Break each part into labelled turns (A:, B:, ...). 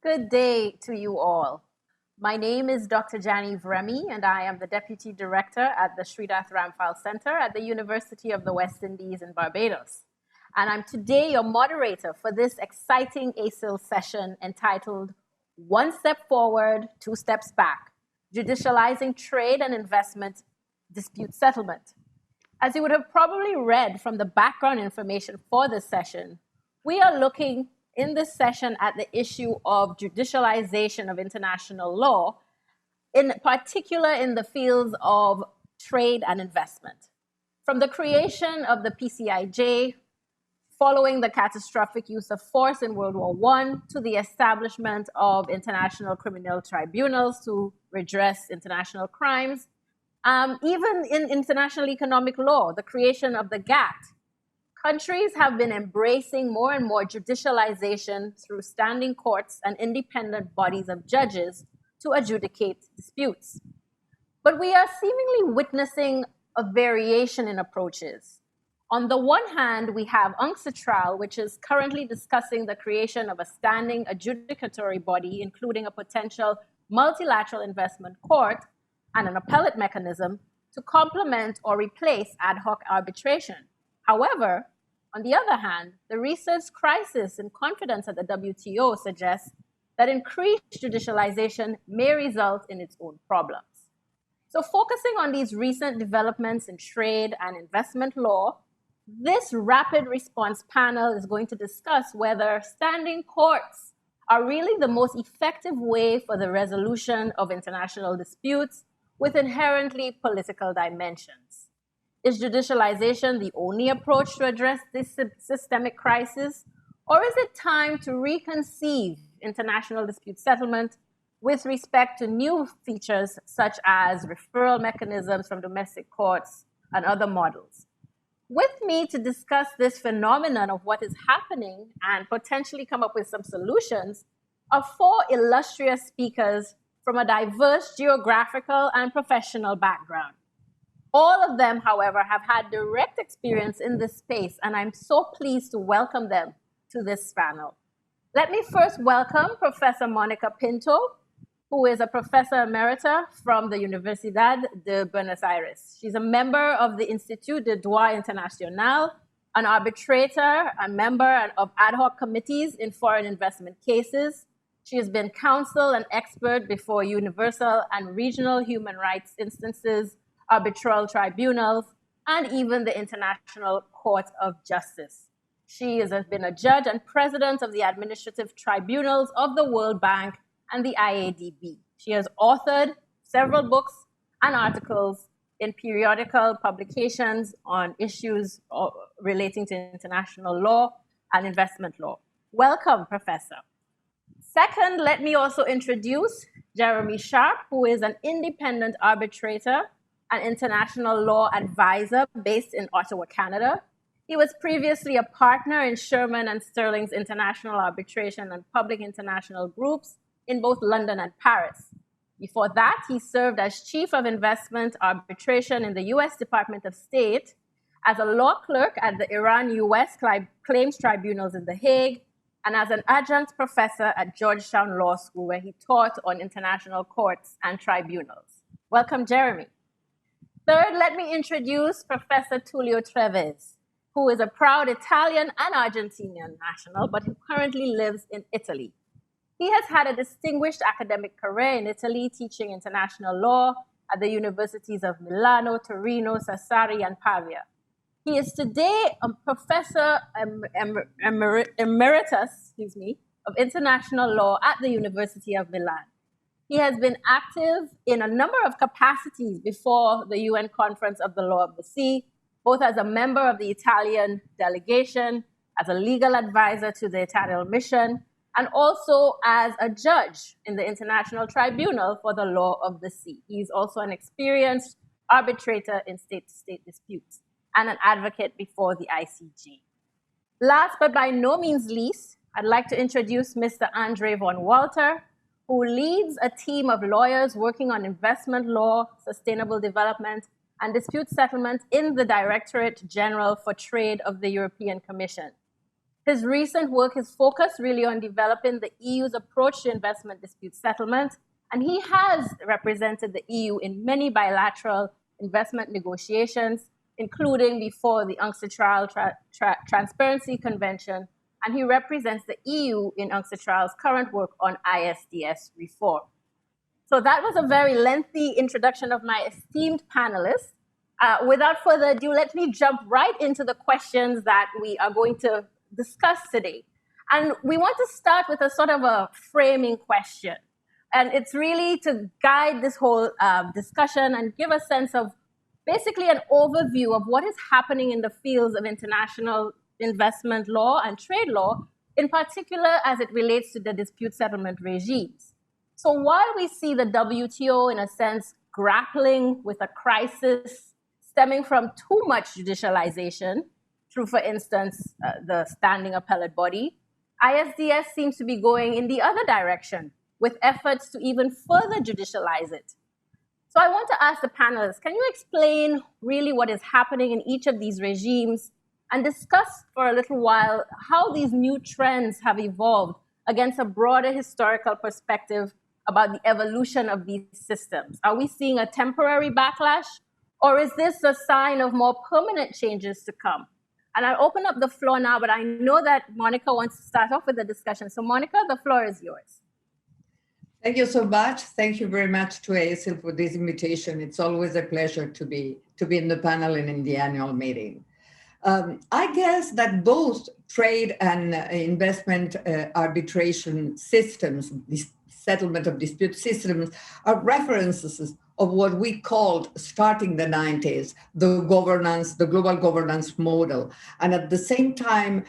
A: Good day to you all. My name is Dr. Jani Vremi, and I am the Deputy Director at the Srinath Ramphal Center at the University of the West Indies in Barbados. And I'm today your moderator for this exciting ASIL session entitled One Step Forward, Two Steps Back, Judicializing Trade and Investment Dispute Settlement. As you would have probably read from the background information for this session, we are looking in this session at the issue of judicialization of international law, in particular in the fields of trade and investment. From the creation of the PCIJ, following the catastrophic use of force in World War I, to the establishment of international criminal tribunals to redress international crimes, even in international economic law, the creation of the GATT, countries have been embracing more and more judicialization through standing courts and independent bodies of judges to adjudicate disputes. But we are seemingly witnessing a variation in approaches. On the one hand, we have UNCITRAL, which is currently discussing the creation of a standing adjudicatory body, including a potential multilateral investment court and an appellate mechanism to complement or replace ad hoc arbitration. However, on the other hand, the recent crisis in confidence at the WTO suggests that increased judicialization may result in its own problems. So, focusing on these recent developments in trade and investment law, this rapid response panel is going to discuss whether standing courts are really the most effective way for the resolution of international disputes with inherently political dimensions. Is judicialization the only approach to address this systemic crisis? Or is it time to reconceive international dispute settlement with respect to new features such as referral mechanisms from domestic courts and other models? With me to discuss this phenomenon of what is happening and potentially come up with some solutions are four illustrious speakers from a diverse geographical and professional background. All of them, however, have had direct experience in this space, and I'm so pleased to welcome them to this panel. Let me first welcome Professor Monica Pinto, who is a professor emerita from the Universidad de Buenos Aires. She's a member of the Institut de Droit International, an arbitrator, a member of ad hoc committees in foreign investment cases. She has been counsel and expert before universal and regional human rights instances, arbitral tribunals, and even the International Court of Justice. She has been a judge and president of the administrative tribunals of the World Bank and the IADB. She has authored several books and articles in periodical publications on issues relating to international law and investment law. Welcome, Professor. Second, let me also introduce Jeremy Sharp, who is an independent arbitrator and international law advisor based in Ottawa, Canada. He was previously a partner in Sherman and Sterling's international arbitration and public international groups in both London and Paris. Before that, he served as chief of investment arbitration in the US Department of State, as a law clerk at the Iran-US Claims Tribunals in The Hague, and as an adjunct professor at Georgetown Law School, where he taught on international courts and tribunals. Welcome, Jeremy. Third, let me introduce Professor Tullio Treves, who is a proud Italian and Argentinian national, but who currently lives in Italy. He has had a distinguished academic career in Italy, teaching international law at the universities of Milano, Torino, Sassari, and Pavia. He is today a professor emeritus of international law at the University of Milan. He has been active in a number of capacities before the UN Conference of the Law of the Sea, both as a member of the Italian delegation, as a legal advisor to the Italian mission, and also as a judge in the International Tribunal for the Law of the Sea. He's also an experienced arbitrator in state-to-state disputes and an advocate before the ICJ. Last but by no means least, I'd like to introduce Mr. Andre von Walter, who leads a team of lawyers working on investment law, sustainable development, and dispute settlement in the Directorate General for Trade of the European Commission. His recent work is focused really on developing the EU's approach to investment dispute settlement, and he has represented the EU in many bilateral investment negotiations, including before the UNCITRAL Transparency Convention, and he represents the EU in UNCITRAL's current work on ISDS reform. So that was a very lengthy introduction of my esteemed panelists. Without further ado, let me jump right into the questions that we are going to discuss today. And we want to start with a sort of a framing question. And it's really to guide this whole discussion and give a sense of basically an overview of what is happening in the fields of international investment law and trade law, in particular as it relates to the dispute settlement regimes. So while we see the WTO, in a sense, grappling with a crisis stemming from too much judicialization through, for instance, the standing appellate body, ISDS seems to be going in the other direction with efforts to even further judicialize it. So I want to ask the panelists, can you explain really what is happening in each of these regimes and discuss for a little while how these new trends have evolved against a broader historical perspective about the evolution of these systems? Are we seeing a temporary backlash, or is this a sign of more permanent changes to come? And I'll open up the floor now, but I know that Monica wants to start off with the discussion. So Monica, the floor is yours.
B: Thank you so much. Thank you very much to ASIL for this invitation. It's always a pleasure to be in the panel and in the annual meeting. I guess that both trade and investment arbitration systems, this settlement of dispute systems, are references of what we called, starting the 90s, the global governance model. And at the same time,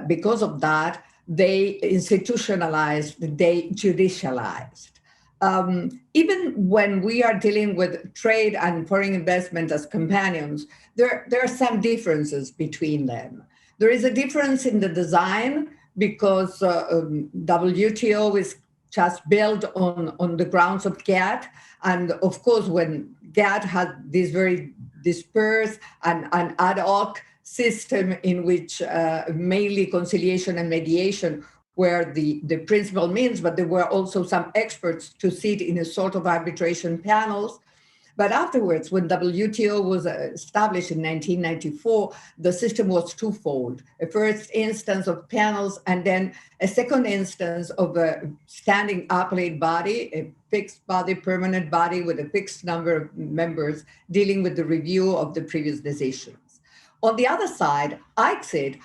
B: because of that, they institutionalized, they judicialized. Even when we are dealing with trade and foreign investment as companions, there are some differences between them. There is a difference in the design because WTO is just built on the grounds of GATT. And of course, when GATT had this very dispersed and ad hoc system in which mainly conciliation and mediation were the principal means, but there were also some experts to sit in a sort of arbitration panels. But afterwards, when WTO was established in 1994, the system was twofold. A first instance of panels, and then a second instance of a standing appellate body, a fixed body, permanent body with a fixed number of members dealing with the review of the previous decisions. On the other side, ICSID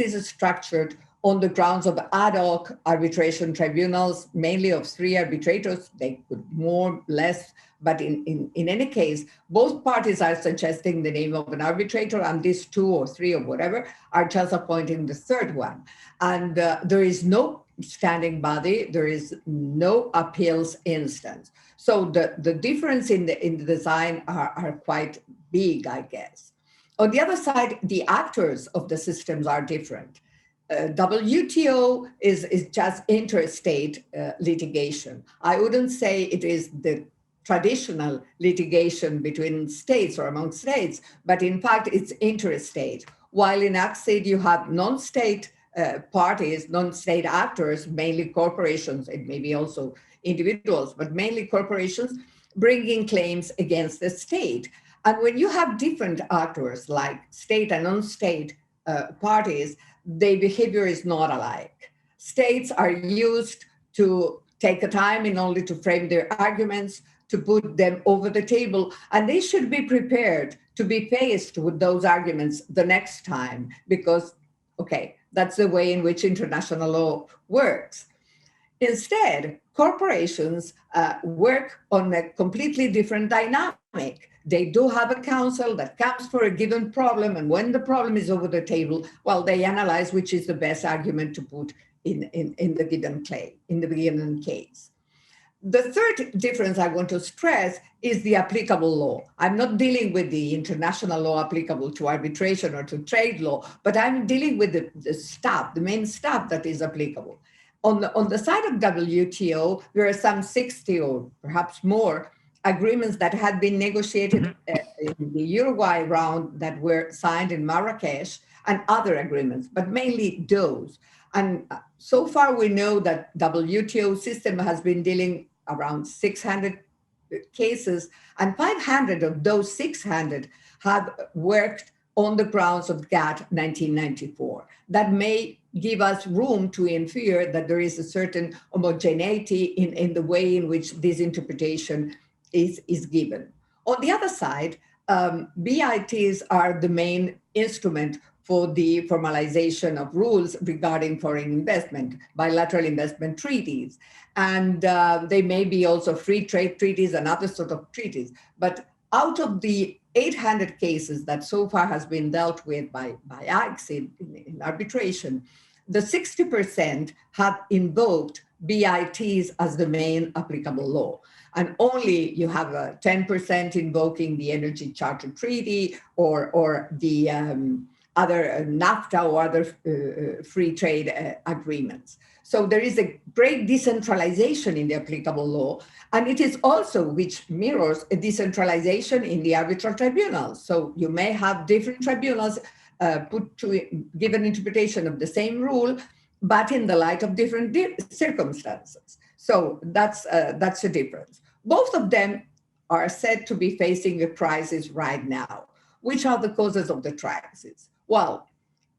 B: is structured on the grounds of ad hoc arbitration tribunals, mainly of 3 arbitrators. They could more, less, but in any case, both parties are suggesting the name of an arbitrator, and these 2 or 3 or whatever are just appointing the third one. And there is no standing body, there is no appeals instance. So the difference in the design are quite big, I guess. On the other side, the actors of the systems are different. WTO is just interstate litigation. I wouldn't say it is the traditional litigation between states or among states, but in fact, it's interstate. While in ICSID, you have non-state parties, non-state actors, mainly corporations, and maybe also individuals, but mainly corporations, bringing claims against the state. And when you have different actors like state and non-state parties, their behavior is not alike. States are used to take a time in order to frame their arguments, to put them over the table, and they should be prepared to be faced with those arguments the next time because, okay, that's the way in which international law works. Instead, corporations work on a completely different dynamic. They do have a council that comes for a given problem, and when the problem is over the table, well, they analyze which is the best argument to put in the given claim, in the given case. The third difference I want to stress is the applicable law. I'm not dealing with the international law applicable to arbitration or to trade law, but I'm dealing with the stuff, the main stuff that is applicable. On the side of WTO, there are some 60 or perhaps more agreements that had been negotiated in the Uruguay round that were signed in Marrakesh and other agreements, but mainly those. And so far we know that WTO system has been dealing around 600 cases, and 500 of those 600 have worked on the grounds of GATT 1994. That may give us room to infer that there is a certain homogeneity in the way in which this interpretation is given. On the other side, BITs are the main instrument for the formalization of rules regarding foreign investment, bilateral investment treaties. And they may be also free trade treaties and other sort of treaties. But out of the 800 cases that so far has been dealt with by ICSID in arbitration, the 60% have invoked BITs as the main applicable law. And only you have 10% invoking the Energy Charter Treaty or the other NAFTA or other free trade agreements. So there is a great decentralization in the applicable law, and it is also, which mirrors a decentralization in the arbitral tribunals. So you may have different tribunals put to give an interpretation of the same rule, but in the light of different circumstances. So that's a difference. Both of them are said to be facing a crisis right now. Which are the causes of the crisis? Well,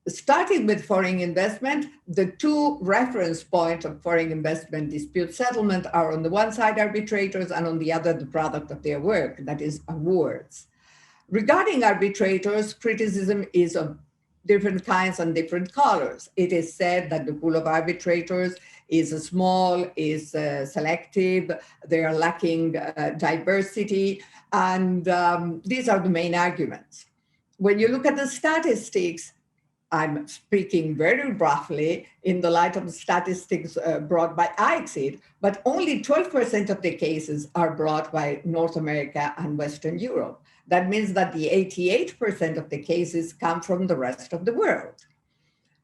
B: starting with foreign investment, the two reference points of foreign investment dispute settlement are on the one side arbitrators and on the other the product of their work, that is awards. Regarding arbitrators, criticism is of different kinds and different colors. It is said that the pool of arbitrators is small, is selective, they are lacking diversity, and these are the main arguments. When you look at the statistics, I'm speaking very roughly in the light of the statistics brought by ICSID, but only 12% of the cases are brought by North America and Western Europe. That means that the 88% of the cases come from the rest of the world.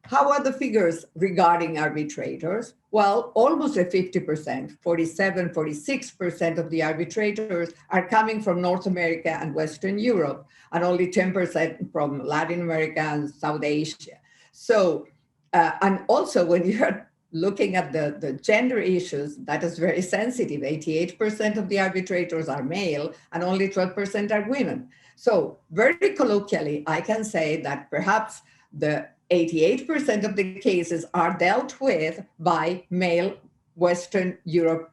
B: How are the figures regarding arbitrators? Well, almost a 50%, 47, 46% of the arbitrators are coming from North America and Western Europe, and only 10% from Latin America and South Asia. So, and also when you're looking at the gender issues, that is very sensitive. 88% of the arbitrators are male and only 12% are women. So very colloquially, I can say that perhaps the 88% of the cases are dealt with by male Western Europe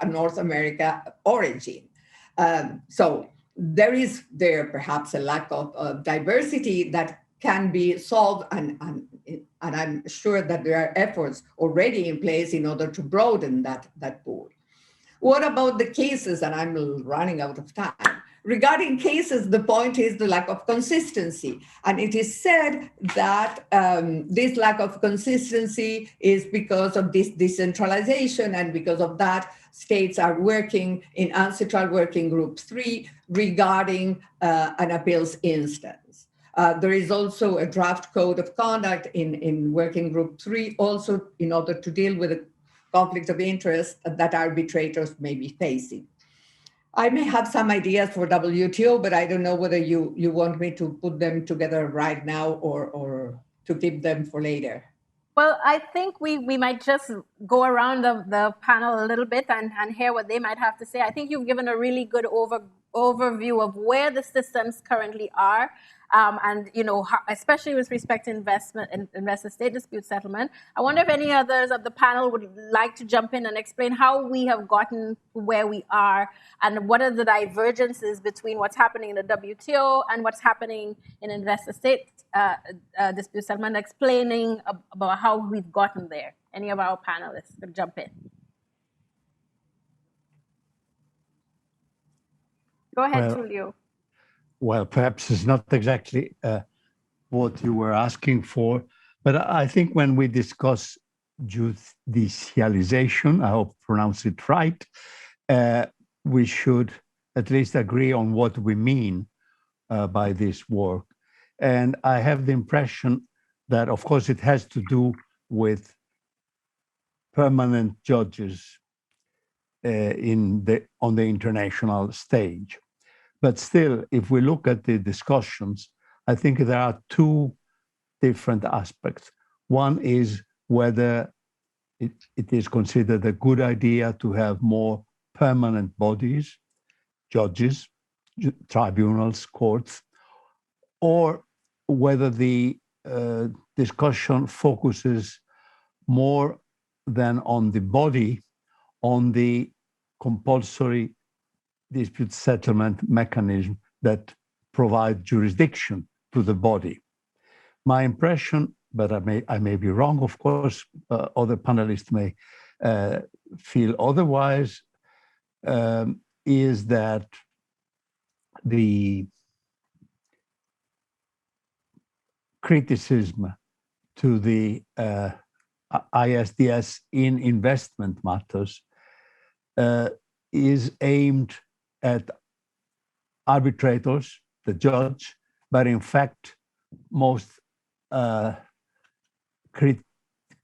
B: and North America origin. So there is perhaps a lack of diversity that can be solved, and I'm sure that there are efforts already in place in order to broaden that pool. What about the cases? And I'm running out of time. Regarding cases, the point is the lack of consistency. And it is said that this lack of consistency is because of this decentralization, and because of that, states are working in Ancestral Working Group 3 regarding an appeals instance. There is also a draft code of conduct in Working Group 3, also in order to deal with the conflict of interest that arbitrators may be facing. I may have some ideas for WTO, but I don't know whether you want me to put them together right now or to keep them for later.
A: Well, I think we might just go around the panel a little bit and hear what they might have to say. I think you've given a really good overview of where the systems currently are, and how, especially with respect to investor-state dispute settlement. I wonder if any others of the panel would like to jump in and explain how we have gotten to where we are, and what are the divergences between what's happening in the WTO and what's happening in investor-state dispute settlement, explaining about how we've gotten there. Any of our panelists could jump in. Go ahead, Tulio.
C: Well, perhaps it's not exactly what you were asking for, but I think when we discuss judicialization, I hope I pronounce it right, we should at least agree on what we mean by this work. And I have the impression that, of course, it has to do with permanent judges on the international stage. But still, if we look at the discussions, I think there are two different aspects. One is whether it is considered a good idea to have more permanent bodies, judges, tribunals, courts, or whether the discussion focuses more than on the body, on the compulsory dispute settlement mechanism that provide jurisdiction to the body. My impression, but I may be wrong, of course, other panelists may feel otherwise, is that the criticism to the ISDS in investment matters is aimed at arbitrators, the judge, but in fact, most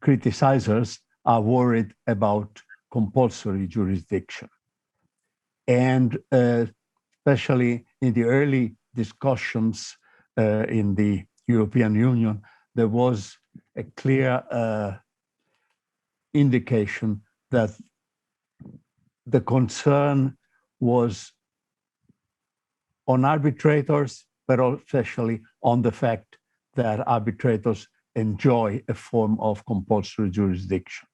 C: criticizers are worried about compulsory jurisdiction. And especially in the early discussions in the European Union, there was a clear indication that the concern was on arbitrators, but especially on the fact that arbitrators enjoy a form of compulsory jurisdiction.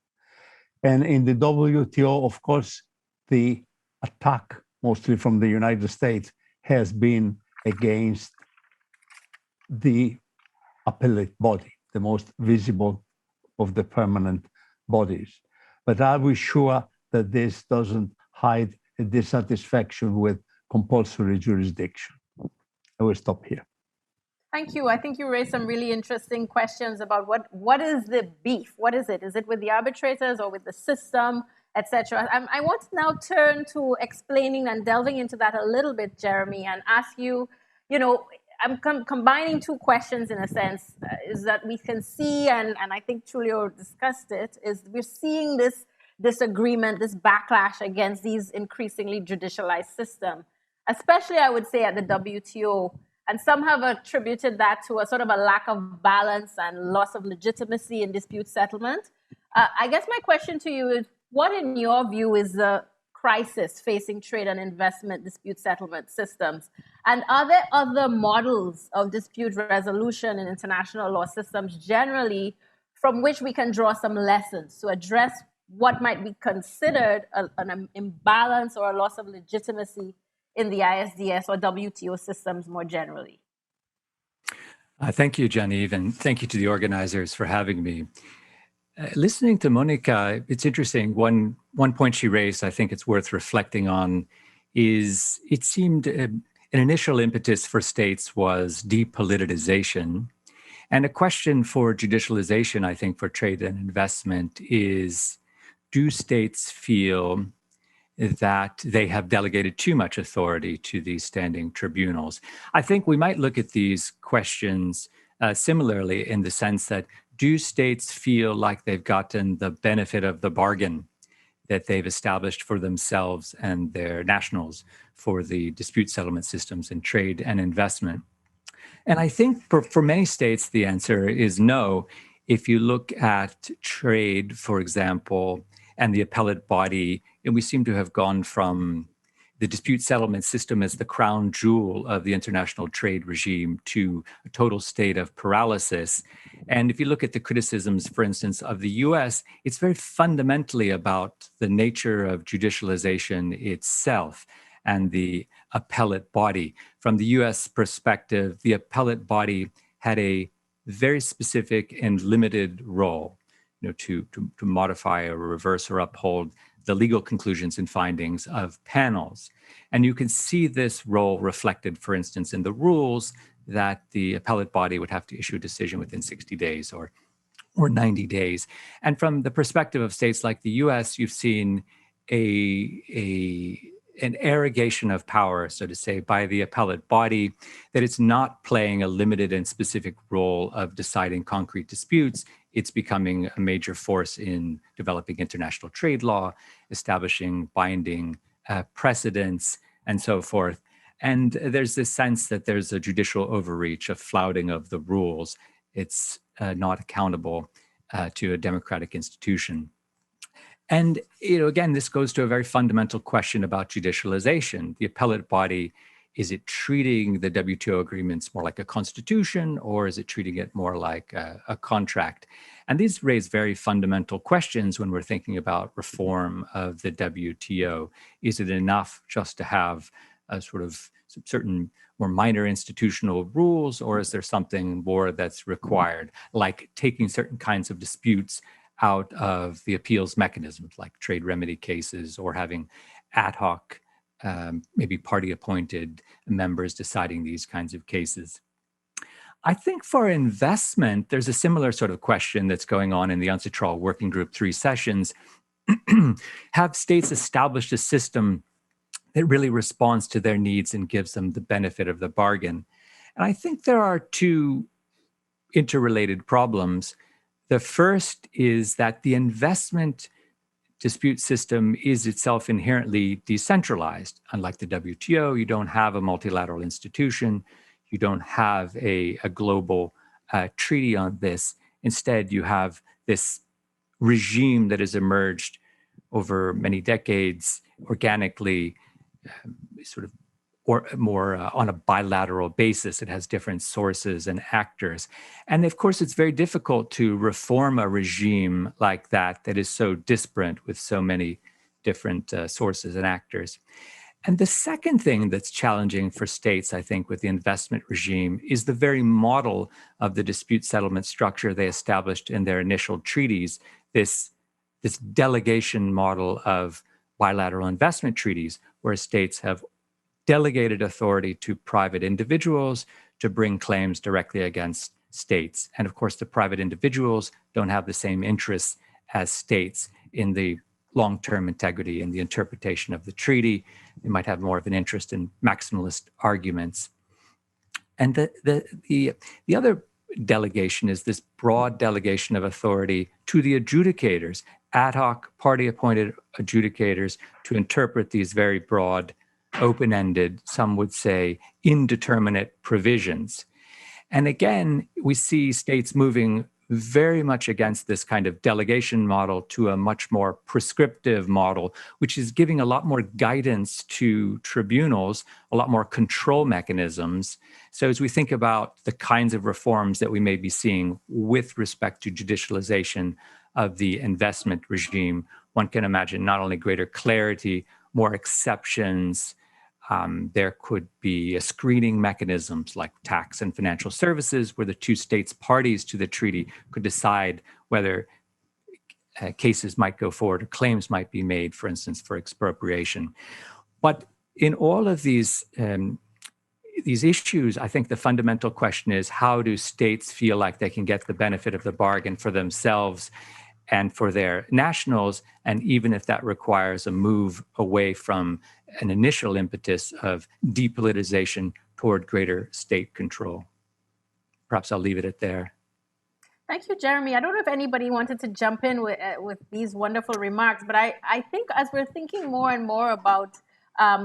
C: And in the WTO, of course, the attack, mostly from the United States, has been against the appellate body, the most visible of the permanent bodies. But are we sure that this doesn't hide a dissatisfaction with compulsory jurisdiction? I will stop here.
A: Thank you. I think you raised some really interesting questions about what is the beef? What is it? Is it with the arbitrators or with the system, etc.? I want to now turn to explaining and delving into that a little bit, Jeremy, and ask you, I'm combining two questions in a sense, is that we can see, and I think Tulio discussed it, is we're seeing this disagreement, this backlash against these increasingly judicialized systems, especially I would say at the WTO. And some have attributed that to a sort of a lack of balance and loss of legitimacy in dispute settlement. I guess my question to you is, what in your view is the crisis facing trade and investment dispute settlement systems? And are there other models of dispute resolution in international law systems generally from which we can draw some lessons to address what might be considered an imbalance or a loss of legitimacy in the ISDS or WTO systems more generally?
D: Thank you, Genevieve, and thank you to the organizers for having me. Listening to Monica, it's interesting. One point she raised, I think it's worth reflecting on, is it seemed an initial impetus for states was depoliticization. And a question for judicialization, I think, for trade and investment is, do states feel that they have delegated too much authority to these standing tribunals? I think we might look at these questions similarly in the sense that, do states feel like they've gotten the benefit of the bargain that they've established for themselves and their nationals for the dispute settlement systems in trade and investment? And I think for many states, the answer is no. If you look at trade, for example, and the appellate body, and we seem to have gone from the dispute settlement system as the crown jewel of the international trade regime to a total state of paralysis. And if you look at the criticisms, for instance, of the US, it's very fundamentally about the nature of judicialization itself and the appellate body. From the US perspective, the appellate body had a very specific and limited role, to modify or reverse or uphold the legal conclusions and findings of panels. And you can see this role reflected, for instance, in the rules that the appellate body would have to issue a decision within 60 days or 90 days. And from the perspective of states like the US, you've seen an arrogation of power, so to say, by the appellate body, that it's not playing a limited and specific role of deciding concrete disputes. it's becoming a major force in developing international trade law, establishing binding precedents, and so forth. And there's this sense that there's a judicial overreach, a flouting of the rules. It's not accountable to a democratic institution. And, again, this goes to a very fundamental question about judicialization. The appellate body, is it treating the WTO agreements more like a constitution, or is it treating it more like a contract? And these raise very fundamental questions when we're thinking about reform of the WTO. Is it enough just to have a sort of certain more minor institutional rules, or is there something more that's required, like taking certain kinds of disputes out of the appeals mechanisms, like trade remedy cases, or having ad hoc, maybe party-appointed members deciding these kinds of cases? I think for investment, there's a similar sort of question that's going on in the UNCITRAL Working Group 3 sessions. Have states established a system that really responds to their needs and gives them the benefit of the bargain? And I think there are two interrelated problems. The first is that the investment dispute system is itself inherently decentralized. Unlike the WTO, you don't have a multilateral institution. You don't have a global treaty on this. Instead, you have this regime that has emerged over many decades organically, sort of, or more on a bilateral basis. It has different sources and actors. And of course, it's very difficult to reform a regime like that is so disparate with so many different sources and actors. And the second thing that's challenging for states, I think, with the investment regime is the very model of the dispute settlement structure they established in their initial treaties, this delegation model of bilateral investment treaties, where states have delegated authority to private individuals to bring claims directly against states. And of course, the private individuals don't have the same interests as states in the long-term integrity and the interpretation of the treaty. They might have more of an interest in maximalist arguments. And the other delegation is this broad delegation of authority to the adjudicators, ad hoc party-appointed adjudicators, to interpret these very broad, open-ended, some would say indeterminate provisions. And again, we see states moving very much against this kind of delegation model to a much more prescriptive model, which is giving a lot more guidance to tribunals, a lot more control mechanisms. So as we think about the kinds of reforms that we may be seeing with respect to judicialization of the investment regime, one can imagine not only greater clarity, more exceptions. There could be screening mechanisms like tax and financial services, where the two states parties to the treaty could decide whether cases might go forward or claims might be made, for instance, for expropriation. But in all of these issues, I think the fundamental question is, how do states feel like they can get the benefit of the bargain for themselves and for their nationals, and even if that requires a move away from an initial impetus of depolitization toward greater state control? Perhaps I'll leave it at there.
A: Thank you, Jeremy. I don't know if anybody wanted to jump in with these wonderful remarks, but I think as we're thinking more and more about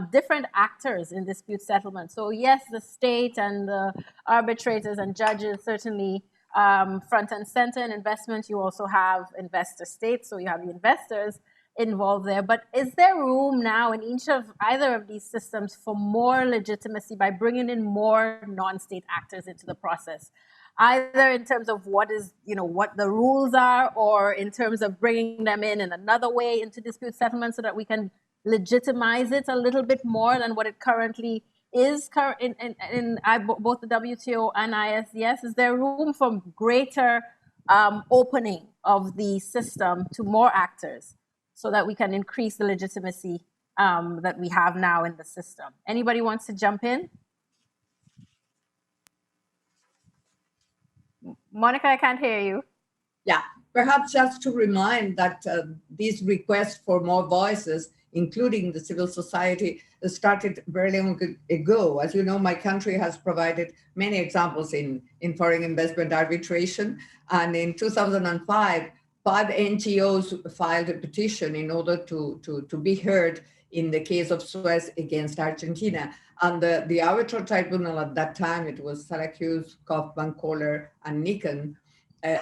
A: different actors in dispute settlement. So yes, the state and the arbitrators and judges certainly front and center in investment. You also have investor states, so you have the investors involved there. But is there room now in each of either of these systems for more legitimacy by bringing in more non-state actors into the process, either in terms of what the rules are, or in terms of bringing them in another way into dispute settlement, so that we can legitimize it a little bit more than what it currently is in both the WTO and ISDS? Is there room for greater opening of the system to more actors so that we can increase the legitimacy that we have now in the system? Anybody wants to jump in? Monica, I can't hear you.
B: Yeah, perhaps just to remind that these requests for more voices, including the civil society, started very long ago. As you know, my country has provided many examples in foreign investment arbitration. And in 2005, 5 NGOs filed a petition in order to be heard in the case of Suez against Argentina. And the arbitral tribunal at that time, it was Syracuse, Kaufman, Kohler, and Nikon,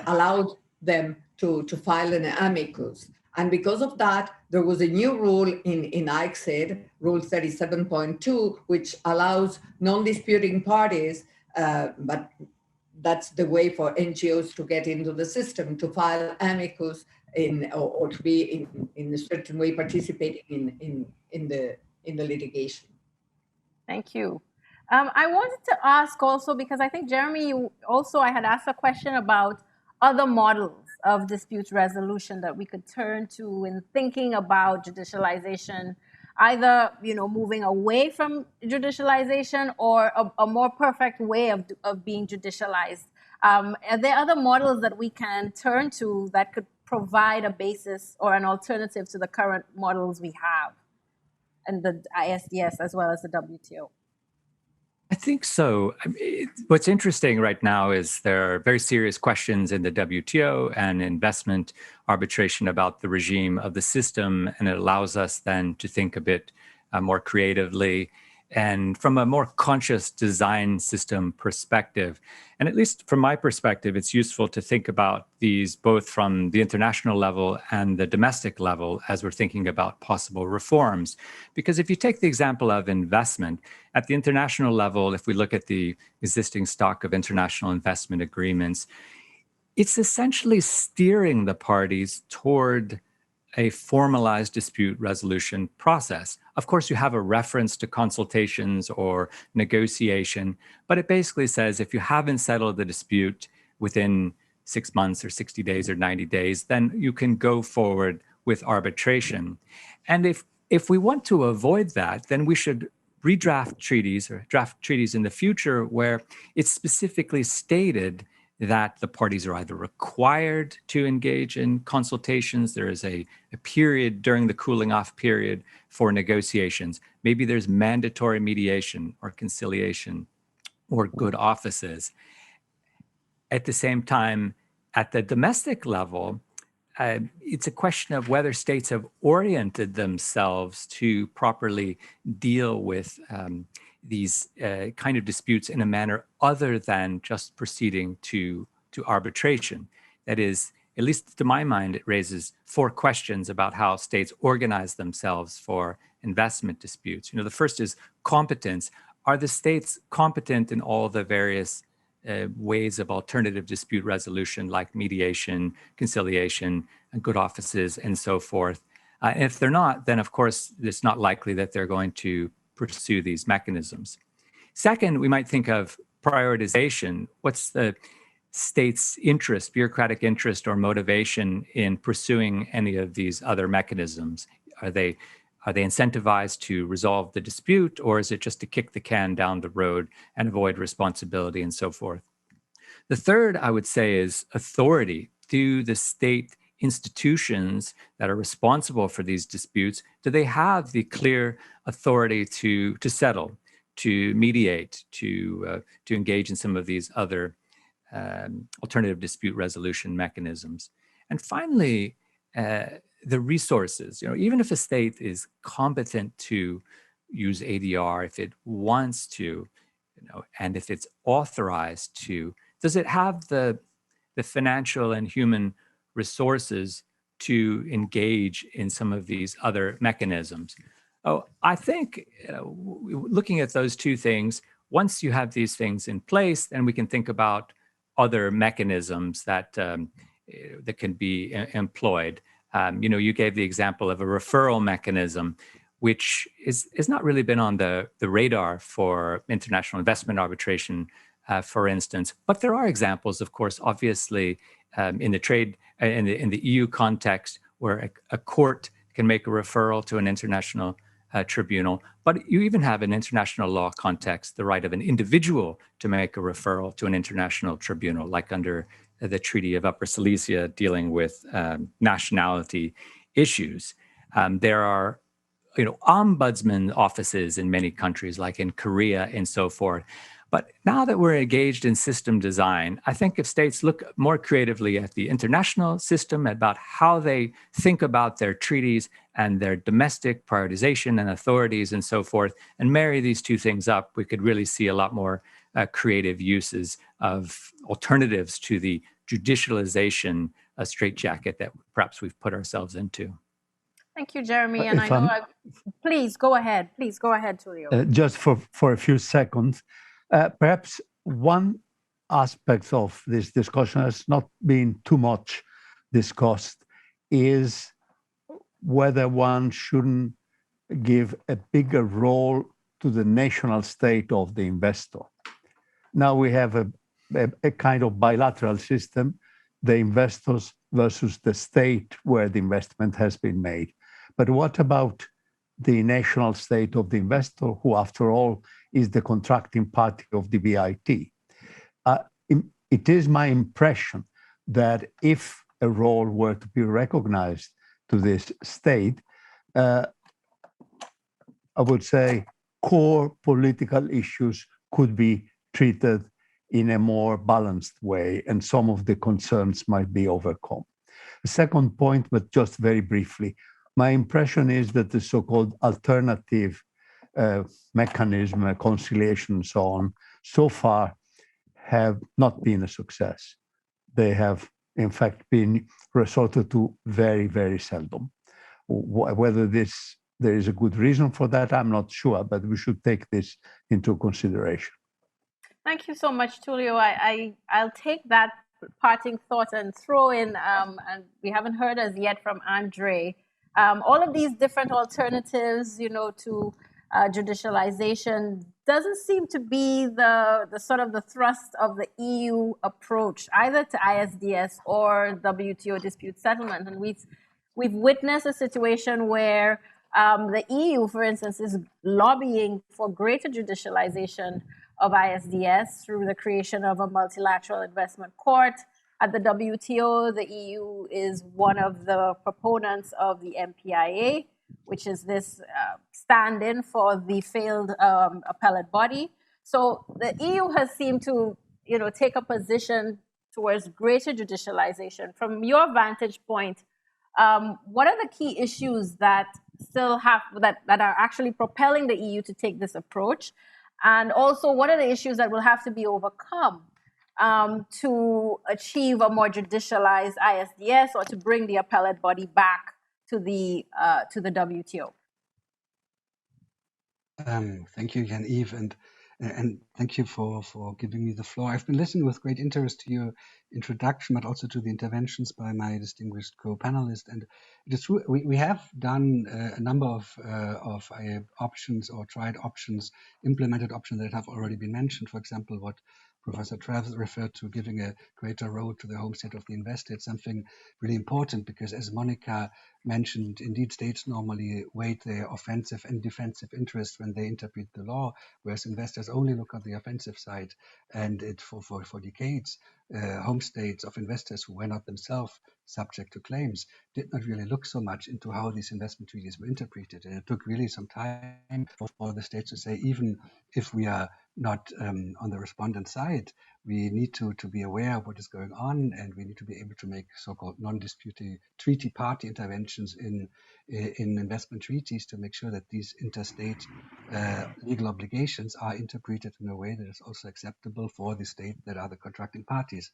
B: allowed them to file an amicus. And because of that, there was a new rule in ICSID, Rule 37.2, which allows non-disputing parties, but that's the way for NGOs to get into the system, to file amicus or to be in a certain way participating in the litigation.
A: Thank you. I wanted to ask also, because I think, Jeremy, I had asked a question about other models of dispute resolution that we could turn to in thinking about judicialization, either moving away from judicialization or a more perfect way of being judicialized. Are there other models that we can turn to that could provide a basis or an alternative to the current models we have, and the ISDS as well as the WTO?
D: I think so. I mean, what's interesting right now is there are very serious questions in the WTO and investment arbitration about the regime of the system, and it allows us then to think a bit more creatively and from a more conscious design system perspective. And at least from my perspective, it's useful to think about these both from the international level and the domestic level as we're thinking about possible reforms. Because if you take the example of investment, at the international level, if we look at the existing stock of international investment agreements, it's essentially steering the parties toward a formalized dispute resolution process. Of course, you have a reference to consultations or negotiation, but it basically says if you haven't settled the dispute within 6 months or 60 days or 90 days, then you can go forward with arbitration. And if we want to avoid that, then we should redraft treaties or draft treaties in the future where it's specifically stated that the parties are either required to engage in consultations. There is a period during the cooling off period for negotiations. Maybe there's mandatory mediation or conciliation or good offices. At the same time, at the domestic level, it's a question of whether states have oriented themselves to properly deal with these kind of disputes in a manner other than just proceeding to arbitration. That is, at least to my mind, it raises 4 questions about how states organize themselves for investment disputes. The first is competence. Are the states competent in all the various ways of alternative dispute resolution, like mediation, conciliation, and good offices, and so forth? And if they're not, then of course, it's not likely that they're going to pursue these mechanisms. Second, we might think of prioritization. What's the state's interest, bureaucratic interest or motivation in pursuing any of these other mechanisms? Are they incentivized to resolve the dispute, or is it just to kick the can down the road and avoid responsibility and so forth? The third, I would say, is authority. Do the state institutions that are responsible for these disputes, do they have the clear authority to settle, to mediate, to engage in some of these other alternative dispute resolution mechanisms? And finally, the resources. Even if a state is competent to use ADR, if it wants to, and if it's authorized to, does it have the financial and human resources to engage in some of these other mechanisms? I think looking at those 2 things, once you have these things in place, then we can think about other mechanisms that can be employed. You gave the example of a referral mechanism, which is not really been on the radar for international investment arbitration, for instance. But there are examples, of course, obviously, in the trade, in the EU context, where a court can make a referral to an international tribunal. But you even have in international law context the right of an individual to make a referral to an international tribunal, like under the Treaty of Upper Silesia dealing with nationality issues. There are ombudsman offices in many countries, like in Korea and so forth. But now that we're engaged in system design, I think if states look more creatively at the international system, about how they think about their treaties and their domestic prioritization and authorities and so forth, and marry these two things up, we could really see a lot more creative uses of alternatives to the judicialization straitjacket that perhaps we've put ourselves into.
A: Thank you, Jeremy. And I know please go ahead. Please go ahead, Tulio.
C: Just for a few seconds, perhaps one aspect of this discussion has not been too much discussed is whether one shouldn't give a bigger role to the national state of the investor. Now we have a kind of bilateral system, the investors versus the state where the investment has been made. But what about the national state of the investor, who, after all, is the contracting party of the BIT? It is my impression that if a role were to be recognized to this state, I would say core political issues could be treated in a more balanced way, and some of the concerns might be overcome. The second point, but just very briefly, my impression is that the so-called alternative mechanism, conciliation and so on, so far have not been a success. They have, in fact, been resorted to very, very seldom. Whether there is a good reason for that, I'm not sure, but we should take this into consideration.
A: Thank you so much, Tulio. I'll take that parting thought and throw in, and we haven't heard as yet from Andre, all of these different alternatives, to judicialization doesn't seem to be the sort of the thrust of the EU approach, either to ISDS or WTO dispute settlement. And we've witnessed a situation where the EU, for instance, is lobbying for greater judicialization of ISDS through the creation of a multilateral investment court. At the WTO, the EU is one of the proponents of the MPIA, which is this stand-in for the failed appellate body. So the EU has seemed to, take a position towards greater judicialization. From your vantage point, what are the key issues that still have that are actually propelling the EU to take this approach? And also, what are the issues that will have to be overcome to achieve a more judicialized ISDS, or to bring the appellate body back to the WTO?
E: Thank you, Jan-Yves, and thank you for giving me the floor. I've been listening with great interest to your introduction, but also to the interventions by my distinguished co-panelists. And it is true, we have done a number of options, or tried options, implemented options that have already been mentioned. For example, what Professor Travis referred to, giving a greater role to the home state of the investor. It's something really important because, as Monica mentioned, indeed states normally weight their offensive and defensive interests when they interpret the law, whereas investors only look at the offensive side. And for decades, home states of investors who were not themselves subject to claims did not really look so much into how these investment treaties were interpreted. And it took really some time for the states to say, even if we are not on the respondent side, we need to be aware of what is going on, and we need to be able to make so-called non-disputing treaty party interventions in investment treaties to make sure that these interstate legal obligations are interpreted in a way that is also acceptable for the state that are the contracting parties.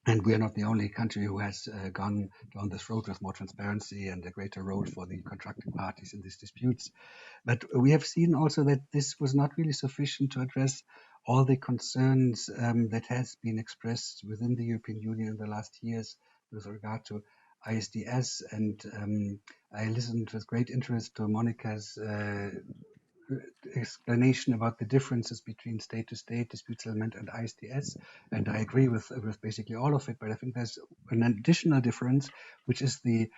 E: And we are not the only country who has gone down this road with more transparency and a greater role for the contracting parties in these disputes. But we have seen also that this was not really sufficient to address all the concerns that has been expressed within the European Union in the last years with regard to ISDS. And I listened with great interest to Monica's explanation about the differences between state-to-state dispute settlement and ISDS, and I agree with basically all of it. But I think there's an additional difference, which is the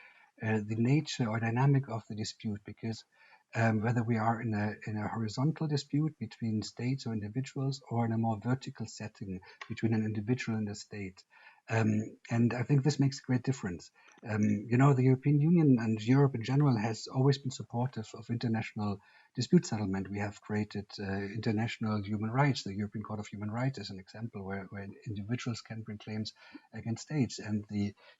E: nature or dynamic of the dispute, because whether we are in a horizontal dispute between states or individuals, or in a more vertical setting between an individual and a state, And I think this makes a great difference. The European Union and Europe in general has always been supportive of international dispute settlement. We have created international human rights. The European Court of Human Rights is an example where individuals can bring claims against states. And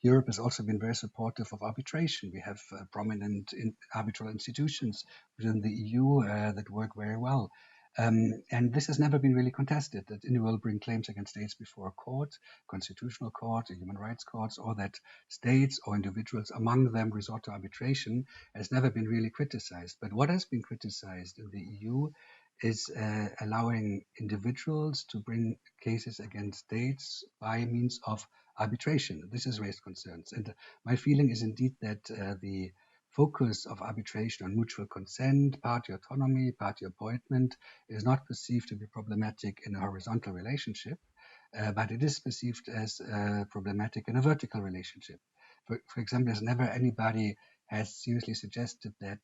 E: Europe has also been very supportive of arbitration. We have prominent arbitral institutions within the EU that work very well. And this has never been really contested, that individuals bring claims against states before a court, constitutional court, or human rights courts, or that states or individuals among them resort to arbitration has never been really criticized. But what has been criticized in the EU is allowing individuals to bring cases against states by means of arbitration. This has raised concerns. And my feeling is indeed that the focus of arbitration on mutual consent, party autonomy, party appointment is not perceived to be problematic in a horizontal relationship, but it is perceived as problematic in a vertical relationship. For example, there's never anybody has seriously suggested that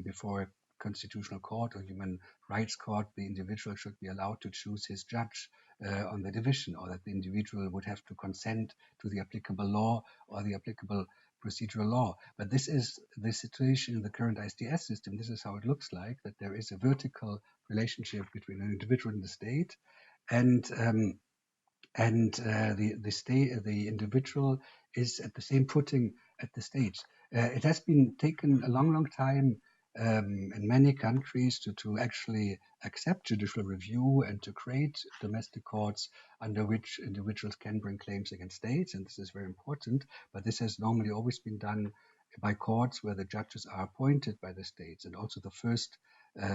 E: before a constitutional court or human rights court, the individual should be allowed to choose his judge on the division, or that the individual would have to consent to the applicable law or the applicable procedural law. But this is the situation in the current ISDS system. This is how it looks like, that there is a vertical relationship between an individual and the state, and the individual is at the same footing at the state. It has been taken a long time in many countries to actually accept judicial review and to create domestic courts under which individuals can bring claims against states, and this is very important. But this has normally always been done by courts where the judges are appointed by the states, and also the first,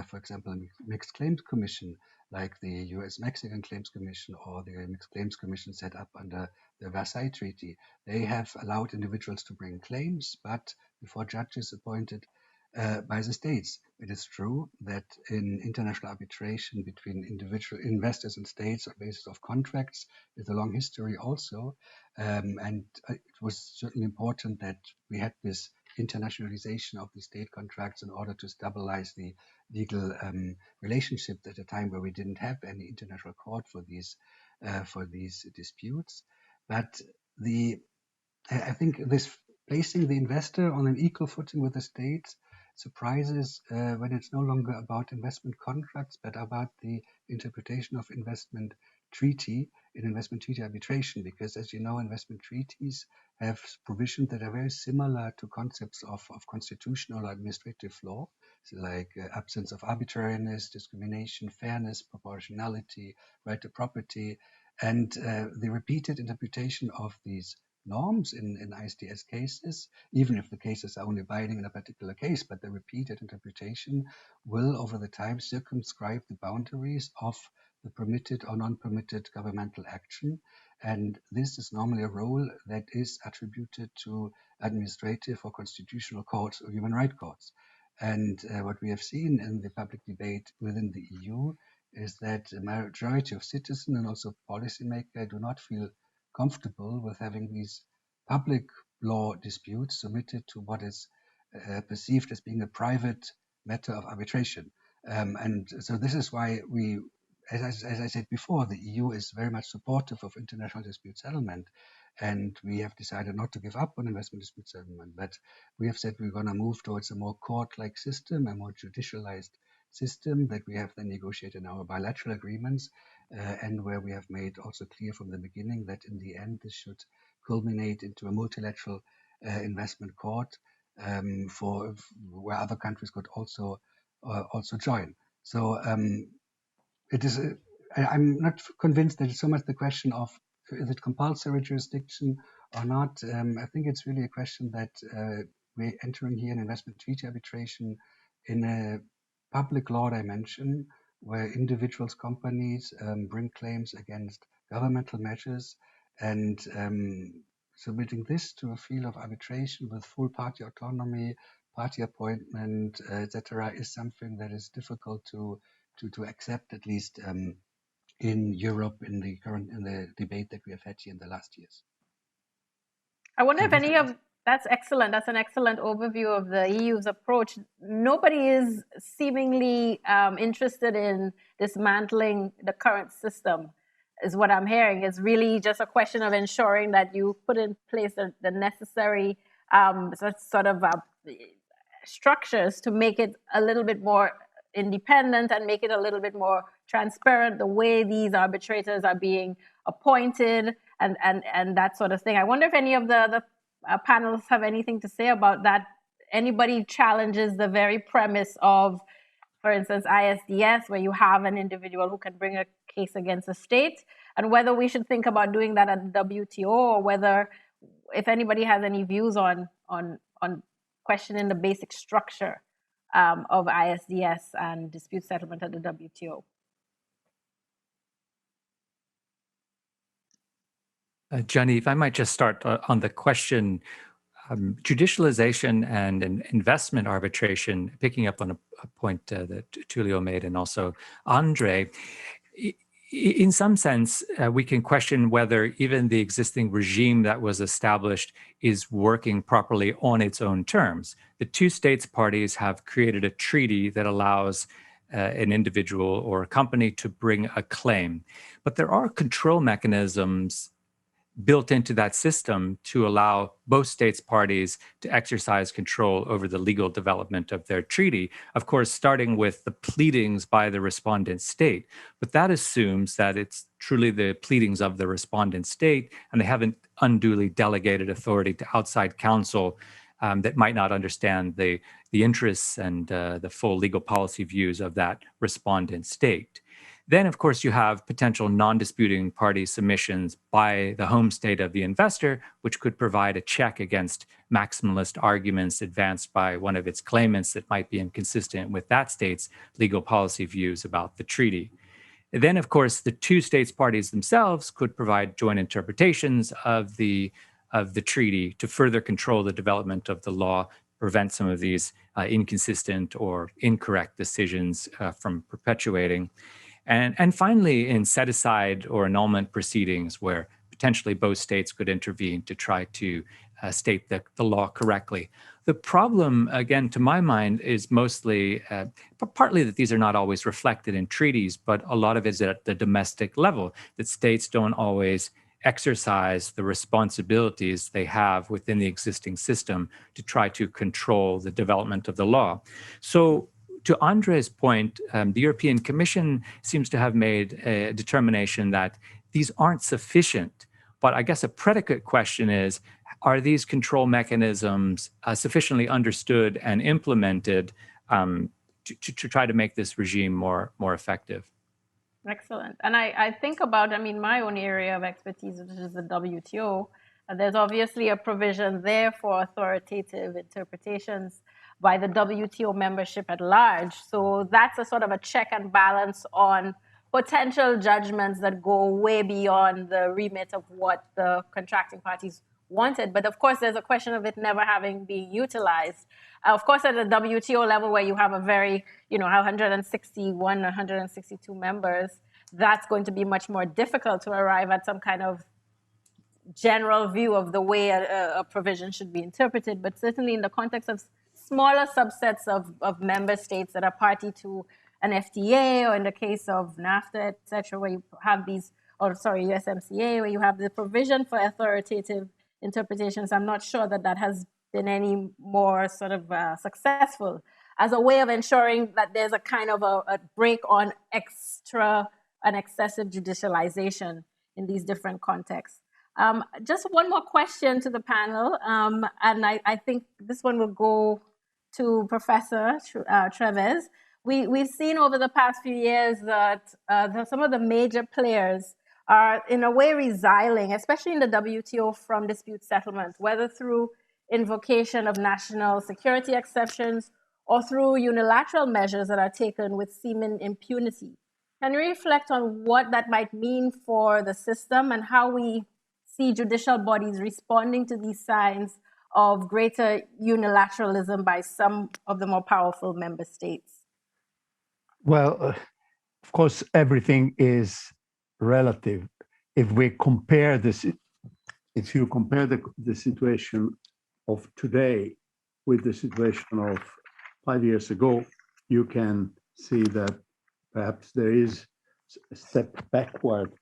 E: for example, mixed claims commission, like the US-Mexican Claims Commission or the Mixed Claims Commission set up under the Versailles Treaty. They have allowed individuals to bring claims, but before judges appointed by the states. It is true that in international arbitration between individual investors and states on the basis of contracts is a long history also, and it was certainly important that we had this internationalization of the state contracts in order to stabilize the legal relationship at a time where we didn't have any international court for these disputes. But I think this placing the investor on an equal footing with the state surprises when it's no longer about investment contracts, but about the interpretation of investment treaty in investment treaty arbitration. Because as you know, investment treaties have provisions that are very similar to concepts of constitutional or administrative law, so like absence of arbitrariness, discrimination, fairness, proportionality, right to property, and the repeated interpretation of these norms in ISDS cases, even if the cases are only binding in a particular case, but the repeated interpretation will over the time circumscribe the boundaries of the permitted or non-permitted governmental action. And this is normally a role that is attributed to administrative or constitutional courts or human rights courts. And what we have seen in the public debate within the EU is that a majority of citizens and also policymakers do not feel comfortable with having these public law disputes submitted to what is perceived as being a private matter of arbitration. And so this is why we, as I said before, the EU is very much supportive of international dispute settlement. And we have decided not to give up on investment dispute settlement, but we have said we're going to move towards a more court-like system, a more judicialized system that we have then negotiated in our bilateral agreements, and where we have made also clear from the beginning that in the end this should culminate into a multilateral investment court for where other countries could also join. So it is. I'm not convinced that it's so much the question of is it compulsory jurisdiction or not. I think it's really a question that we're entering here in investment treaty arbitration in a public law dimension where individuals, companies bring claims against governmental measures, and submitting this to a field of arbitration with full party autonomy, party appointment, etc., is something that is difficult to accept, at least in Europe, in the debate that we have had here in the last years.
A: I wonder if any of that's excellent. That's an excellent overview of the EU's approach. Nobody is seemingly interested in dismantling the current system. is what I'm hearing. Is really just a question of ensuring that you put in place the necessary sort of structures to make it a little bit more independent and make it a little bit more transparent, the way these arbitrators are being appointed and that sort of thing. I wonder if any of the panelists have anything to say about that. Anybody challenges the very premise of, for instance, ISDS, where you have an individual who can bring a case against a state, and whether we should think about doing that at the WTO, or whether, if anybody has any views on questioning the basic structure of ISDS and dispute settlement at the WTO.
D: Johnny, if I might just start on the question, judicialization and investment arbitration, picking up on a point that Tulio made and also Andre, in some sense, we can question whether even the existing regime that was established is working properly on its own terms. The two states parties have created a treaty that allows an individual or a company to bring a claim. But there are control mechanisms built into that system to allow both states parties to exercise control over the legal development of their treaty, of course, starting with the pleadings by the respondent state. But that assumes that it's truly the pleadings of the respondent state, and they haven't unduly delegated authority to outside counsel that might not understand the interests and the full legal policy views of that respondent state. Then, of course, you have potential non-disputing party submissions by the home state of the investor, which could provide a check against maximalist arguments advanced by one of its claimants that might be inconsistent with that state's legal policy views about the treaty. Then, of course, the two states parties themselves could provide joint interpretations of the treaty to further control the development of the law, prevent some of these inconsistent or incorrect decisions from perpetuating. And finally, in set-aside or annulment proceedings where potentially both states could intervene to try to state the law correctly. The problem, again, to my mind, is mostly, partly that these are not always reflected in treaties, but a lot of it is at the domestic level, that states don't always exercise the responsibilities they have within the existing system to try to control the development of the law. So, to Andre's point, the European Commission seems to have made a determination that these aren't sufficient. But I guess a predicate question is, are these control mechanisms sufficiently understood and implemented to try to make this regime more effective?
A: Excellent. And I think about, my own area of expertise, which is the WTO. There's obviously a provision there for authoritative interpretations by the WTO membership at large. So that's a sort of a check and balance on potential judgments that go way beyond the remit of what the contracting parties wanted. But of course, there's a question of it never having been utilized. Of course, at the WTO level, where you have a very, 161, 162 members, that's going to be much more difficult to arrive at some kind of general view of the way a provision should be interpreted. But certainly in the context of smaller subsets of member states that are party to an FTA, or in the case of NAFTA, et cetera, where you have these, USMCA, where you have the provision for authoritative interpretations, I'm not sure that has been any more sort of successful as a way of ensuring that there's a kind of a break on extra and excessive judicialization in these different contexts. Just one more question to the panel, and I think this one will go to Professor Treves. We've seen over the past few years that some of the major players are in a way resiling, especially in the WTO, from dispute settlement, whether through invocation of national security exceptions or through unilateral measures that are taken with seeming impunity. Can you reflect on what that might mean for the system and how we see judicial bodies responding to these signs of greater unilateralism by some of the more powerful member states?
C: Well, of course, everything is relative. If we compare this, if you compare the situation of today with the situation of 5 years ago, you can see that perhaps there is a step backward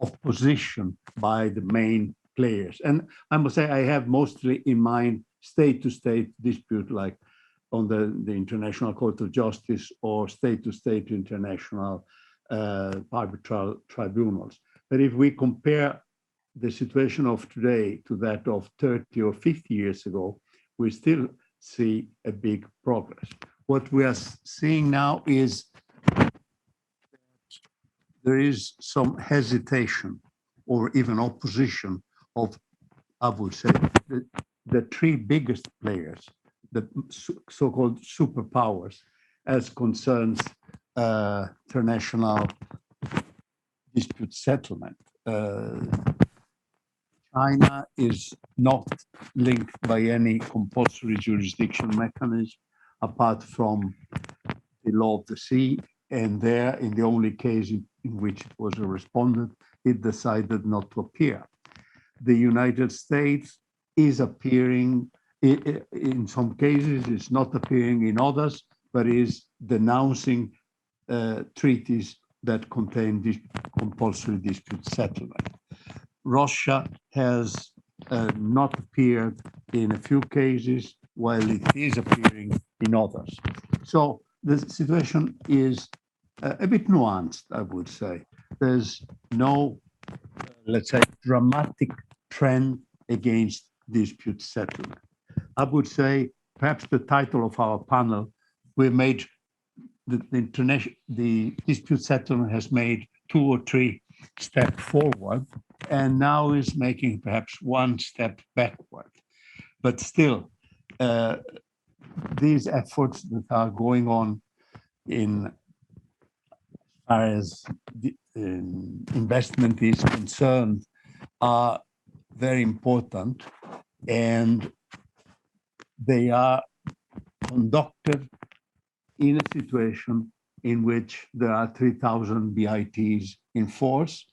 C: of position by the main players. And I must say, I have mostly in mind state-to-state dispute, like on the International Court of Justice or state-to-state international arbitral tribunals. But if we compare the situation of today to that of 30 or 50 years ago, we still see a big progress. What we are seeing now is there is some hesitation or even opposition of, I would say, the three biggest players, the so-called superpowers, as concerns international dispute settlement. China is not linked by any compulsory jurisdiction mechanism apart from the law of the sea, and there, in the only case in which it was a respondent, it decided not to appear. The United States is appearing in some cases, is not appearing in others, but is denouncing treaties that contain this compulsory dispute settlement. Russia has not appeared in a few cases, while it is appearing in others. So the situation is a bit nuanced, I would say. There's no, let's say, dramatic trend against dispute settlement. I would say perhaps the title of our panel, we made the dispute settlement has made 2 or 3 steps forward, and now is making perhaps 1 step backward. But still, these efforts that are going on in as far as the investment is concerned are very important, and they are conducted in a situation in which there are 3,000 BITs in force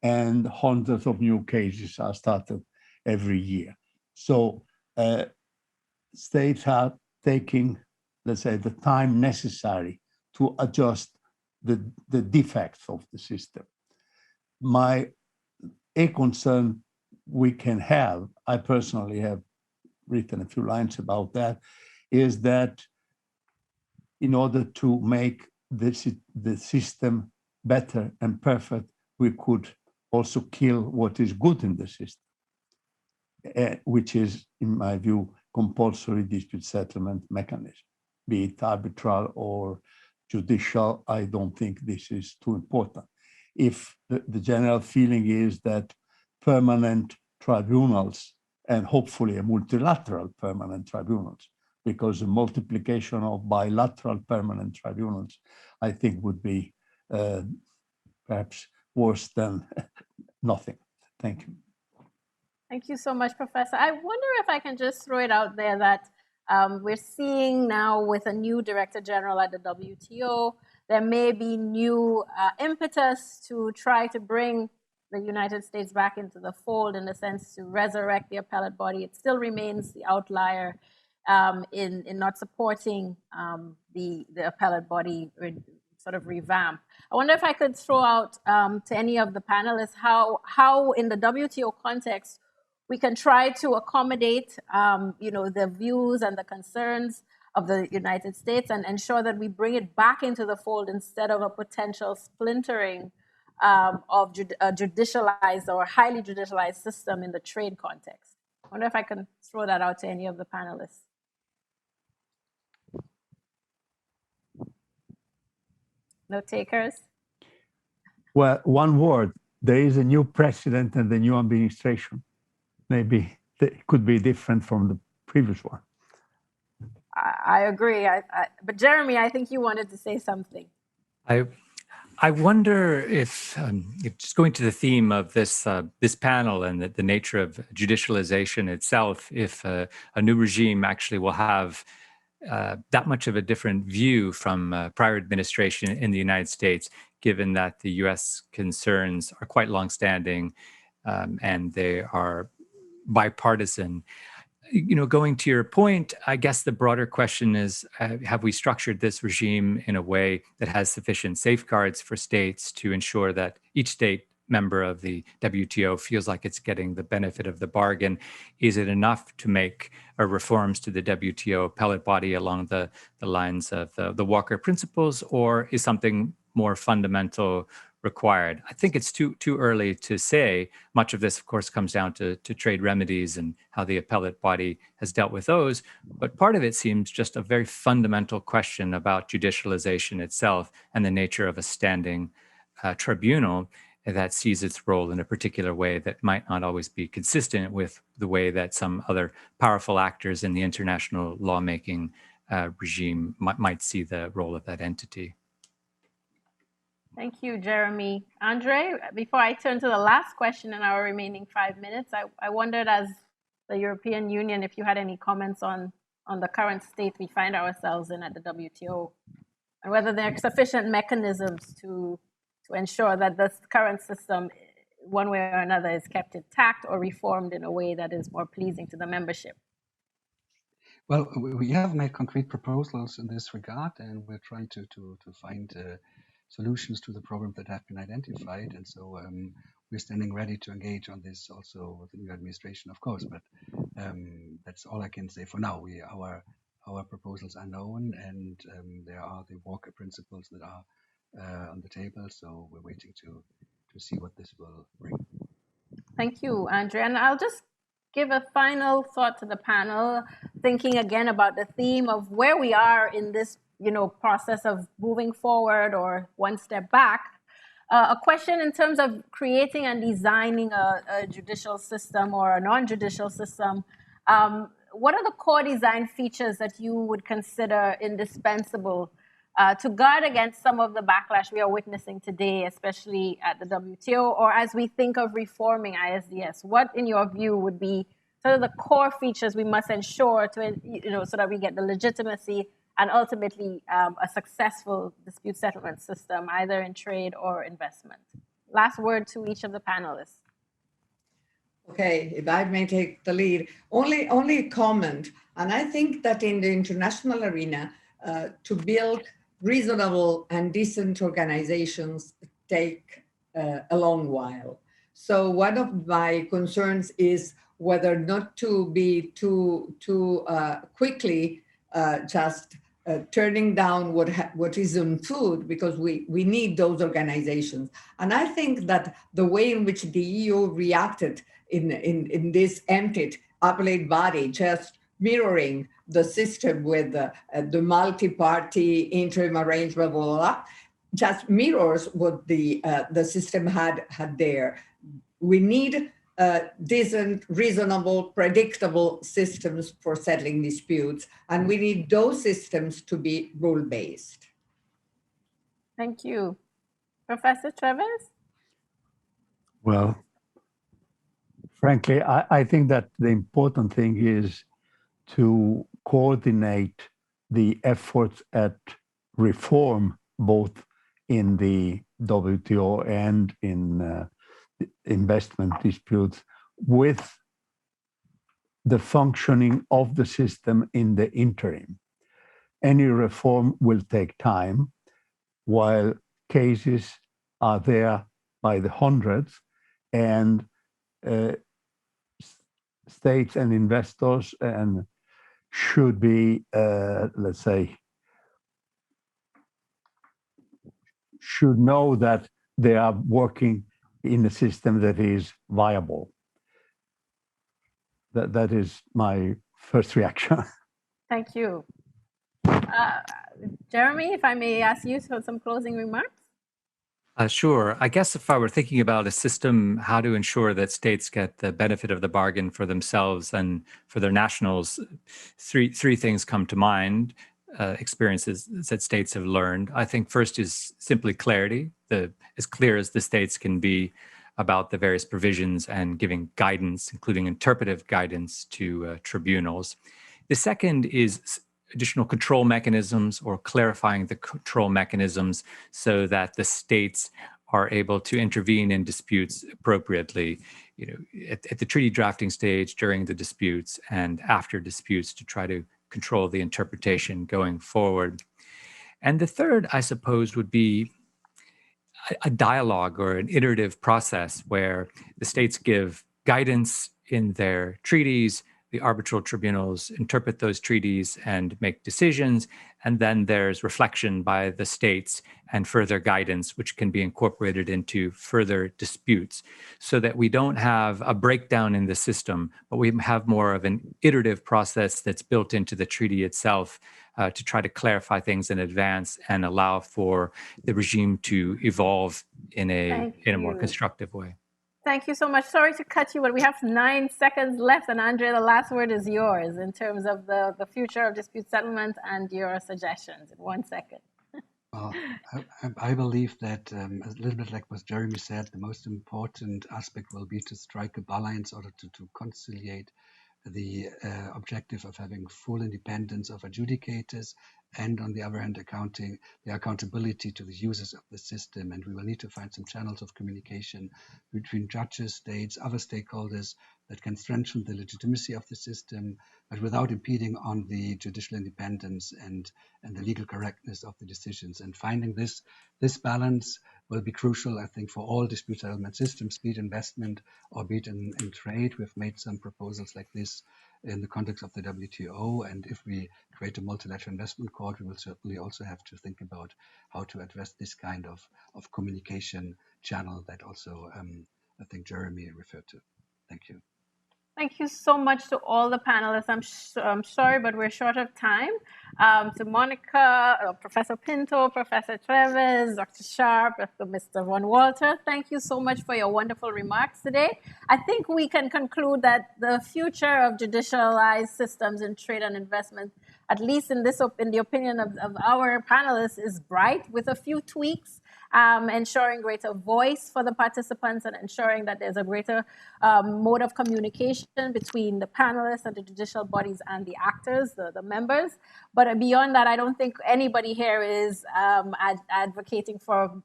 C: and hundreds of new cases are started every year. So states are taking, let's say, the time necessary to adjust the defects of the system. A concern we can have, I personally have written a few lines about that, is that in order to make the system better and perfect, we could also kill what is good in the system, which is, in my view, compulsory dispute settlement mechanism, be it arbitral or judicial. I don't think this is too important. If the general feeling is that permanent tribunals, and hopefully a multilateral permanent tribunals, because the multiplication of bilateral permanent tribunals, I think, would be perhaps worse than nothing. Thank you.
A: Thank you so much, Professor. I wonder if I can just throw it out there that we're seeing now with a new Director General at the WTO, there may be new impetus to try to bring the United States back into the fold, in a sense to resurrect the appellate body. It still remains the outlier in not supporting the appellate body sort of revamp. I wonder if I could throw out to any of the panelists how in the WTO context we can try to accommodate the views and the concerns of the United States and ensure that we bring it back into the fold instead of a potential splintering of a judicialized or highly judicialized system in the trade context. I wonder if I can throw that out to any of the panelists. No takers?
C: Well, one word, there is a new president and the new administration. Maybe it could be different from the previous one.
A: I agree. But Jeremy, I think you wanted to say something.
D: I wonder if just going to the theme of this panel and the nature of judicialization itself, if a new regime actually will have that much of a different view from prior administration in the United States, given that the U.S. concerns are quite longstanding and they are bipartisan. Going to your point, I guess the broader question is, have we structured this regime in a way that has sufficient safeguards for states to ensure that each state member of the WTO feels like it's getting the benefit of the bargain? Is it enough to make reforms to the WTO appellate body along the lines of the Walker Principles, or is something more fundamental required? I think it's too early to say. Much of this, of course, comes down to trade remedies and how the appellate body has dealt with those. But part of it seems just a very fundamental question about judicialization itself and the nature of a standing tribunal that sees its role in a particular way that might not always be consistent with the way that some other powerful actors in the international lawmaking regime might see the role of that entity.
A: Thank you, Jeremy. Andre, before I turn to the last question in our remaining 5 minutes, I wondered, as the European Union, if you had any comments on the current state we find ourselves in at the WTO, and whether there are sufficient mechanisms to ensure that this current system, one way or another, is kept intact or reformed in a way that is more pleasing to the membership.
E: Well, we have made concrete proposals in this regard, and we're trying to find solutions to the problems that have been identified. And so we're standing ready to engage on this also with the new administration, of course. But that's all I can say for now. Our proposals are known, and there are the Walker Principles that are on the table. So we're waiting to see what this will bring.
A: Thank you, Andre. And I'll just give a final thought to the panel, thinking again about the theme of where we are in this process of moving forward or one step back. A question in terms of creating and designing a judicial system or a non-judicial system. What are the core design features that you would consider indispensable to guard against some of the backlash we are witnessing today, especially at the WTO, or as we think of reforming ISDS? What, in your view, would be sort of the core features we must ensure to, so that we get the legitimacy and ultimately a successful dispute settlement system, either in trade or investment? Last word to each of the panelists.
B: Okay, if I may take the lead, only comment, and I think that in the international arena, to build reasonable and decent organizations take a long while. So one of my concerns is whether not to be too quickly just turning down what is on food, because we need those organizations. And I think that the way in which the EU reacted in this emptied appellate body, just mirroring the system with the multi-party interim arrangement, blah, blah, blah, just mirrors what the system had there. We need decent, reasonable, predictable systems for settling disputes, and we need those systems to be rule-based.
A: Thank you. Professor Treves?
C: Well, frankly, I think that the important thing is to coordinate the efforts at reform, both in the WTO and in investment disputes, with the functioning of the system in the interim. Any reform will take time, while cases are there by the hundreds, and states and investors should be, let's say, should know that they are working in a system that is viable. That is my first reaction.
A: Thank you. Jeremy, if I may ask you for some closing remarks?
D: Sure. I guess if I were thinking about a system, how to ensure that states get the benefit of the bargain for themselves and for their nationals, three things come to mind, experiences that states have learned. I think first is simply clarity, as clear as the states can be about the various provisions and giving guidance, including interpretive guidance to tribunals. The second is additional control mechanisms or clarifying the control mechanisms so that the states are able to intervene in disputes appropriately, at the treaty drafting stage, during the disputes, and after disputes, to try to control the interpretation going forward. And the third, I suppose, would be a dialogue or an iterative process where the states give guidance in their treaties, the arbitral tribunals interpret those treaties and make decisions, and then there's reflection by the states and further guidance, which can be incorporated into further disputes, so that we don't have a breakdown in the system, but we have more of an iterative process that's built into the treaty itself, to try to clarify things in advance and allow for the regime to evolve in a more constructive way.
A: Thank you so much. Sorry to cut you, but we have 9 seconds left. And Andre, the last word is yours in terms of the future of dispute settlement and your suggestions in 1 second.
E: I believe that a little bit like what Jeremy said, the most important aspect will be to strike a balance in order to conciliate the objective of having full independence of adjudicators, and on the other hand, the accountability to the users of the system. And we will need to find some channels of communication between judges, states, other stakeholders that can strengthen the legitimacy of the system, but without impeding on the judicial independence and the legal correctness of the decisions. And finding this balance will be crucial, I think, for all dispute settlement systems, be it investment or be it in trade. We've made some proposals like this in the context of the WTO. And if we create a multilateral investment court, we will certainly also have to think about how to address this kind of communication channel that also I think Jeremy referred to. Thank you.
A: Thank you so much to all the panelists. I'm sorry, but we're short of time. To Monica, Professor Pinto, Professor Treves, Dr. Sharp, Mr. Von Walter, thank you so much for your wonderful remarks today. I think we can conclude that the future of judicialized systems in trade and investment, at least in the opinion of our panelists, is bright, with a few tweaks. Ensuring greater voice for the participants and ensuring that there's a greater mode of communication between the panelists and the judicial bodies and the actors, the members. But beyond that, I don't think anybody here is advocating for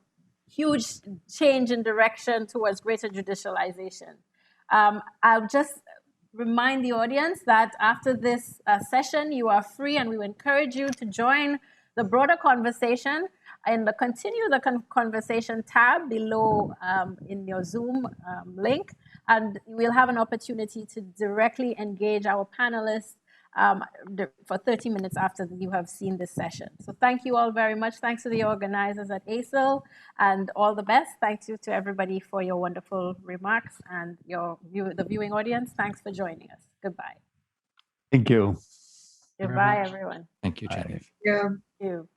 A: huge change in direction towards greater judicialization. I'll just remind the audience that after this session, you are free, and we encourage you to join the broader conversation in the Continue the Conversation tab below in your Zoom link. And we'll have an opportunity to directly engage our panelists for 30 minutes after you have seen this session. So thank you all very much. Thanks to the organizers at ASIL, and all the best. Thank you to everybody for your wonderful remarks, and the viewing audience. Thanks for joining us. Goodbye.
C: Thank you.
A: Goodbye, everyone.
D: Thank you, Jenny.
B: Yeah.
A: Thank you.